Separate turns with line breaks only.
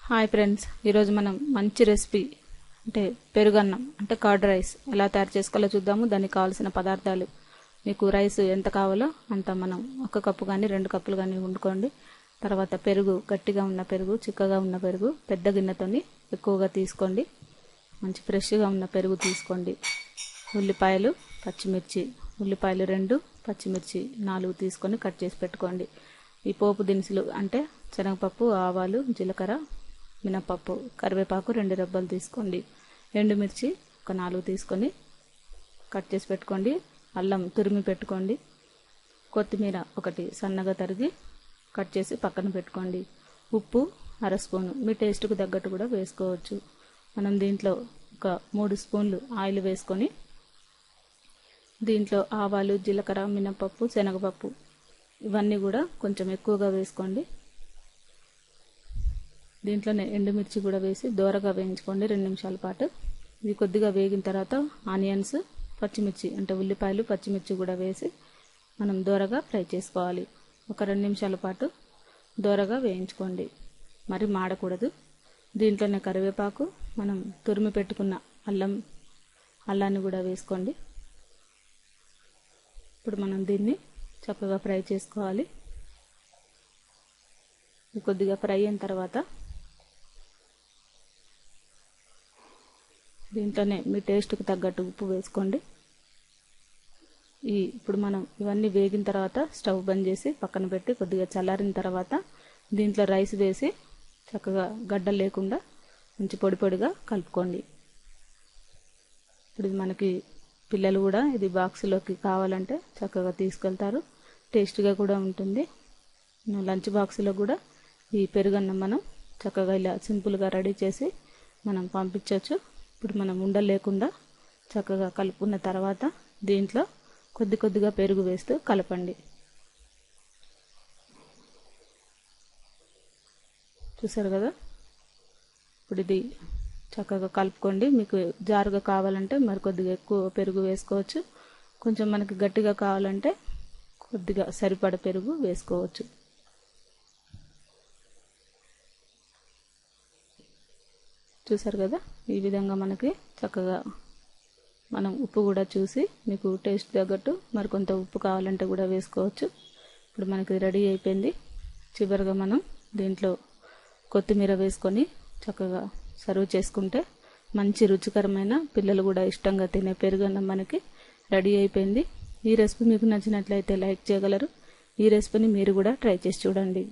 Hi friends, ఈరోజు మనం మంచి రెసిపీ అంటే పెరుగన్నం అంటే కర్డ్ రైస్ ఎలా తయారు చేసుకోవాలో చూద్దాము. దానికి కావాల్సిన పదార్థాలు, మీకు రైస్ ఎంత కావాలో అంత మనం 1 కప్పు కానీ 2 కప్పులు కానీ వండుకోండి. తర్వాత పెరుగు, గట్టిగా ఉన్న పెరుగు, చిక్కగా ఉన్న పెరుగు పెద్ద గిన్నెతోని ఎక్కువగా తీసుకోండి. మంచి ఫ్రెష్గా ఉన్న పెరుగు తీసుకోండి. ఉల్లిపాయలు, పచ్చిమిర్చి, ఉల్లిపాయలు 2, పచ్చిమిర్చి 4 తీసుకొని కట్ చేసి పెట్టుకోండి. ఈ పోపు దినుసులు అంటే శనగపప్పు, ఆవాలు, జీలకర్ర, మినపప్పు, కరివేపాకు 2 రెబ్బలు తీసుకోండి. ఎండుమిర్చి ఒక 4 తీసుకొని కట్ చేసి పెట్టుకోండి. అల్లం తురిమి పెట్టుకోండి. కొత్తిమీర 1 సన్నగా తరిగి కట్ చేసి పక్కన పెట్టుకోండి. ఉప్పు 1/2 స్పూను, మీ టేస్ట్కు తగ్గట్టు కూడా వేసుకోవచ్చు. మనం దీంట్లో ఒక 3 స్పూన్లు ఆయిల్ వేసుకొని దీంట్లో ఆవాలు, జీలకర్ర, మినపప్పు, శనగపప్పు ఇవన్నీ కూడా కొంచెం ఎక్కువగా వేసుకోండి. దీంట్లోనే ఎండుమిర్చి కూడా వేసి దోరగా వేయించుకోండి 2 నిమిషాల పాటు. ఇది కొద్దిగా వేగిన తర్వాత ఆనియన్స్, పచ్చిమిర్చి అంటే ఉల్లిపాయలు, పచ్చిమిర్చి కూడా వేసి మనం దోరగా ఫ్రై చేసుకోవాలి. ఒక 2 నిమిషాల పాటు దోరగా వేయించుకోండి, మరి మాడకూడదు. దీంట్లోనే కరివేపాకు, మనం తురిమి పెట్టుకున్న అల్లాన్ని కూడా వేసుకోండి. ఇప్పుడు మనం దీన్ని చక్కగా ఫ్రై చేసుకోవాలి. కొద్దిగా ఫ్రై అయిన తర్వాత దీంట్లోనే మీ టేస్ట్కి తగ్గట్టు ఉప్పు వేసుకోండి. ఇప్పుడు మనం ఇవన్నీ వేగిన తర్వాత స్టవ్ బంద్ చేసి పక్కన పెట్టి కొద్దిగా చల్లారిన తర్వాత దీంట్లో రైస్ వేసి చక్కగా గడ్డలు లేకుండా మంచి పొడి పొడిగా కలుపుకోండి. ఇప్పుడు మనకి పిల్లలు కూడా ఇది బాక్స్లోకి కావాలంటే చక్కగా తీసుకెళ్తారు, టేస్ట్గా కూడా ఉంటుంది. లంచ్ బాక్స్లో కూడా ఈ పెరుగన్నం మనం చక్కగా ఇలా సింపుల్గా రెడీ చేసి మనం పంపించవచ్చు. ఇప్పుడు మనం ఉండలు లేకుండా చక్కగా కలుపుకున్న తర్వాత దీంట్లో కొద్దిగా పెరుగు వేస్తూ కలపండి. చూసారు కదా, ఇప్పుడు ఇది చక్కగా కలుపుకోండి. మీకు జారుగా కావాలంటే మరి కొద్దిగా ఎక్కువ పెరుగు వేసుకోవచ్చు. కొంచెం మనకి గట్టిగా కావాలంటే కొద్దిగా సరిపడ పెరుగు వేసుకోవచ్చు. చూసారు కదా, ఈ విధంగా మనకి చక్కగా మనం ఉప్పు కూడా చూసి మీకు టేస్ట్ తగ్గట్టు మరి కొంత ఉప్పు కావాలంటే కూడా వేసుకోవచ్చు. ఇప్పుడు మనకి రెడీ అయిపోయింది. చివరిగా మనం దీంట్లో కొత్తిమీర వేసుకొని చక్కగా సర్వ్ చేసుకుంటే మంచి రుచికరమైన, పిల్లలు కూడా ఇష్టంగా తినే పెరుగన్నం మనకి రెడీ అయిపోయింది. ఈ రెసిపీ మీకు నచ్చినట్లయితే లైక్ చేయగలరు. ఈ రెసిపీని మీరు కూడా ట్రై చేసి చూడండి.